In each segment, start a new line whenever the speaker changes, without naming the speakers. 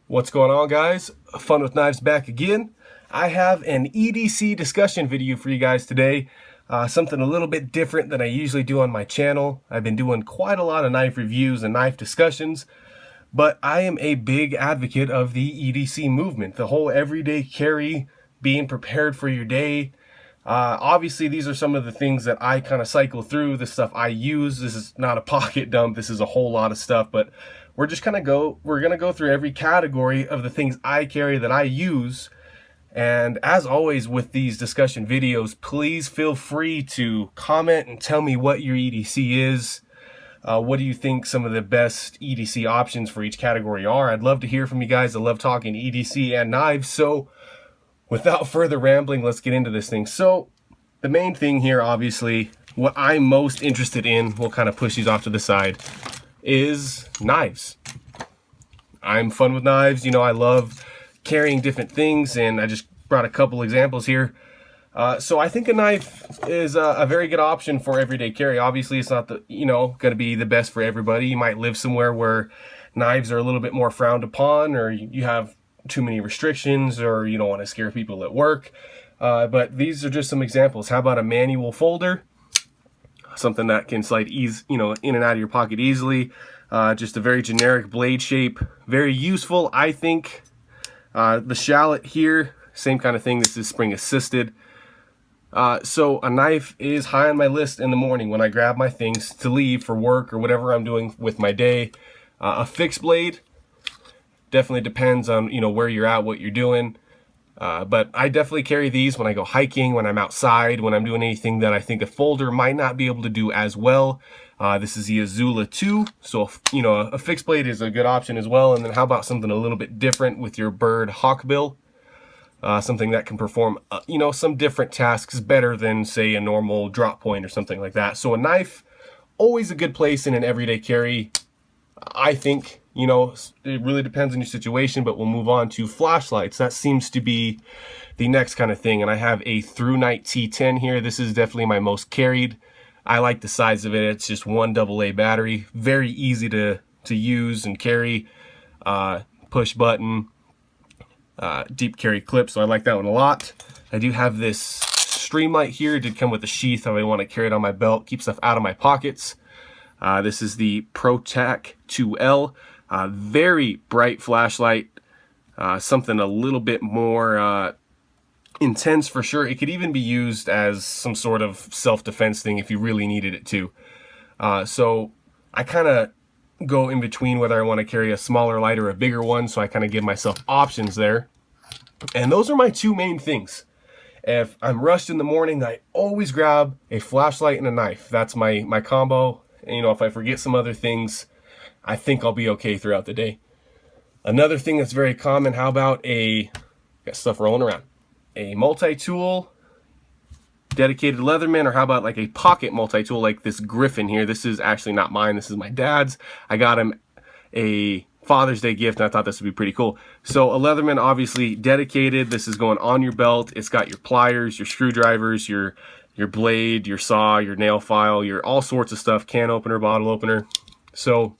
What's going on, guys? Fun with Knives back again. I have an EDC discussion video for you guys today. Something a little bit different than I usually do on my channel. I've been doing quite a lot of knife reviews and knife discussions, but I am a big advocate of the EDC movement, the whole everyday carry, being prepared for your day. Obviously, these are some of the things that I kind of cycle through, the stuff I use. This is not a pocket dump. This is a whole lot of stuff, but we're gonna go through every category of the things I carry that I use. And as always with these discussion videos, please feel free to comment and tell me what your EDC is. What do you think some of the best EDC options for each category are? I'd love to hear from you guys. I love talking EDC and knives. So without further rambling, let's get into this thing. So the main thing here, obviously, what I'm most interested in, we'll kind of push these off to the side, is knives. I'm fun with knives. You know, I love carrying different things, and I just brought a couple examples here. So I think a knife is a very good option for everyday carry. Obviously, it's not going to be the best for everybody. You might live somewhere where knives are a little bit more frowned upon, or you have too many restrictions, or you don't want to scare people at work. But these are just some examples. How about a manual folder? Something that can slide in and out of your pocket easily. Just a very generic blade shape, very useful, I think. The shallot here, same kind of thing. This is spring assisted. So a knife is high on my list in the morning when I grab my things to leave for work or whatever I'm doing with my day. A fixed blade definitely depends on where you're at, what you're doing. But I definitely carry these when I go hiking, when I'm outside, when I'm doing anything that I think a folder might not be able to do as well. This is the Azula 2, so a fixed blade is a good option as well. And then how about something a little bit different with your bird hawkbill? Something that can perform some different tasks better than, say, a normal drop point or something like that. So a knife, always a good place in an everyday carry, I think. It really depends on your situation, but we'll move on to flashlights. That seems to be the next kind of thing. And I have a ThruNite T10 here. This is definitely my most carried. I like the size of it. It's just one AA battery. Very easy to use and carry. Push button, deep carry clip. So I like that one a lot. I do have this Streamlight here. It did come with a sheath. I want to carry it on my belt. Keep stuff out of my pockets. This is the ProTac 2L. Very bright flashlight, something a little bit more intense for sure. It could even be used as some sort of self-defense thing if you really needed it to. So I kind of go in between whether I want to carry a smaller light or a bigger one, so I kind of give myself options there. And those are my two main things. If I'm rushed in the morning, I always grab a flashlight and a knife. That's my combo. And, if I forget some other things, I think I'll be okay throughout the day. Another thing that's very common, how about got stuff rolling around, a multi-tool, dedicated Leatherman, or how about like a pocket multi-tool like this Griffin here. This is actually not mine, this is my dad's. I got him a Father's Day gift, and I thought this would be pretty cool. So a Leatherman, obviously dedicated. This is going on your belt. It's got your pliers, your screwdrivers, your blade, your saw, your nail file, your all sorts of stuff, can opener, bottle opener. So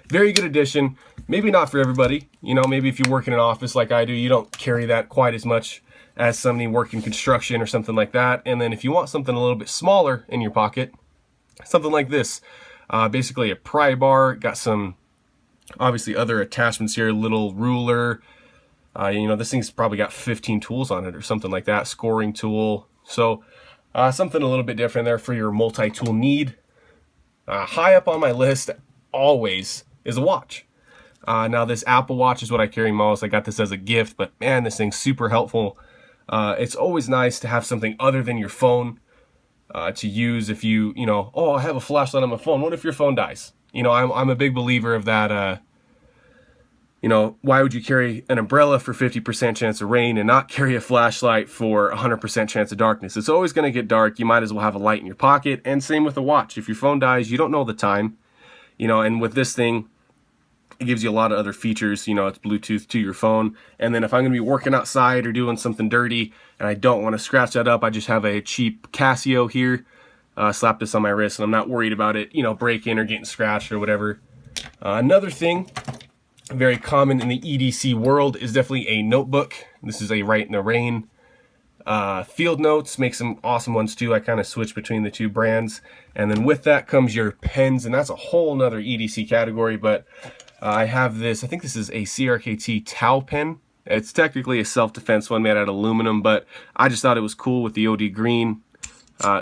very good addition. Maybe not for everybody. Maybe if you work in an office like I do, you don't carry that quite as much as somebody working construction or something like that. And then if you want something a little bit smaller in your pocket, something like this, basically a pry bar, got some obviously other attachments here, little ruler. This thing's probably got 15 tools on it or something like that, scoring tool. So something a little bit different there for your multi-tool need. High up on my list always is a watch. Now this Apple Watch is what I carry most. I got this as a gift, but man, this thing's super helpful. It's always nice to have something other than your phone to use if oh, I have a flashlight on my phone. What if your phone dies? I'm a big believer of that. Why would you carry an umbrella for 50% chance of rain and not carry a flashlight for 100% chance of darkness? It's always going to get dark. You might as well have a light in your pocket. And same with a watch. If your phone dies, you don't know the time. And with this thing, it gives you a lot of other features. It's Bluetooth to your phone. And then if I'm going to be working outside or doing something dirty and I don't want to scratch that up, I just have a cheap Casio here. Slap this on my wrist, and I'm not worried about it, breaking or getting scratched or whatever. Another thing very common in the EDC world is definitely a notebook. This is a Write in the Rain. Field Notes make some awesome ones too. I kind of switch between the two brands. And then with that comes your pens, and that's a whole nother EDC category, but I have this, I think this is a CRKT Tau pen. It's technically a self-defense one made out of aluminum, but I just thought it was cool with the OD green.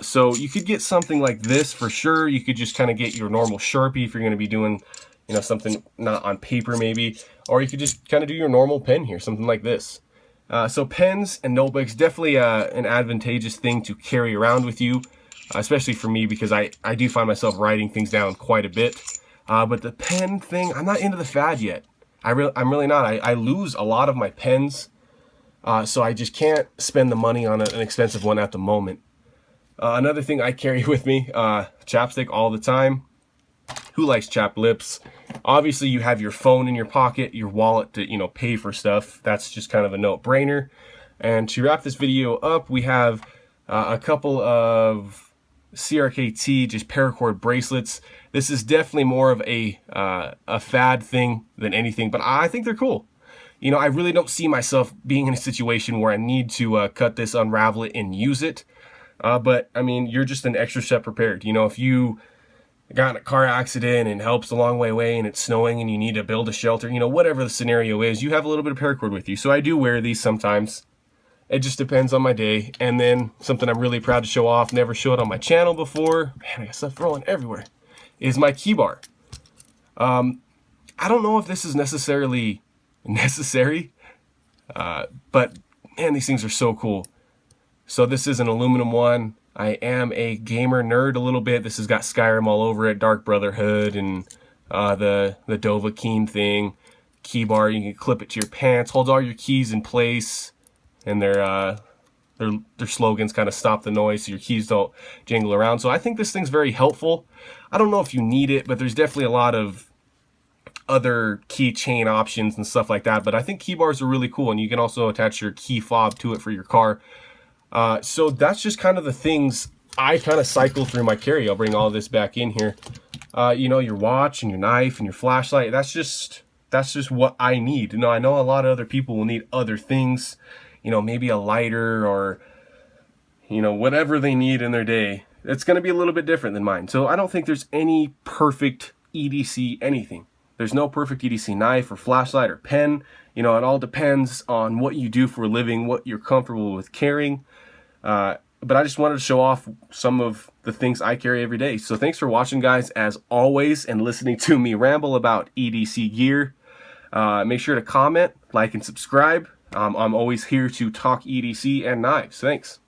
So you could get something like this for sure. You could just kind of get your normal Sharpie if you're going to be doing, you know, something not on paper maybe, or you could just kind of do your normal pen here, something like this. So pens and notebooks, definitely an advantageous thing to carry around with you, especially for me because I do find myself writing things down quite a bit. But the pen thing, I'm not into the fad yet. I'm really not. I lose a lot of my pens, so I just can't spend the money on an expensive one at the moment. Another thing I carry with me, chapstick all the time. Who likes chapped lips? Obviously, you have your phone in your pocket, your wallet to, you know, pay for stuff. That's just kind of a no-brainer. And to wrap this video up, we have a couple of CRKT just paracord bracelets. This is definitely more of a fad thing than anything, but I think they're cool. You know, I really don't see myself being in a situation where I need to cut this, unravel it, and use it. But, I mean, you're just an extra step prepared. You know, if you got in a car accident and helps a long way away and it's snowing and you need to build a shelter, you know, whatever the scenario is, you have a little bit of paracord with you. So I do wear these sometimes. It just depends on my day. And then something I'm really proud to show off, never showed on my channel before, man, I got stuff rolling everywhere, is my Keybar. I don't know if this is necessarily necessary, but man, these things are so cool. So this is an aluminum one. I am a gamer nerd a little bit. This has got Skyrim all over it, Dark Brotherhood, and the Dovahkiin thing. Keybar, you can clip it to your pants, holds all your keys in place, and their slogans kind of stop the noise so your keys don't jangle around. So I think this thing's very helpful. I don't know if you need it, but there's definitely a lot of other keychain options and stuff like that. But I think Keybars are really cool, and you can also attach your key fob to it for your car. So that's just kind of the things I kind of cycle through my carry. I'll bring all this back in here. You know, your watch and your knife and your flashlight. That's just what I need. You know, I know a lot of other people will need other things. You know, maybe a lighter or, you know, whatever they need in their day. It's going to be a little bit different than mine. So I don't think there's any perfect EDC anything. There's no perfect EDC knife or flashlight or pen. You know, it all depends on what you do for a living, what you're comfortable with carrying. But I just wanted to show off some of the things I carry every day. So thanks for watching, guys, as always, and listening to me ramble about EDC gear. Make sure to comment, like, and subscribe. I'm always here to talk EDC and knives. Thanks.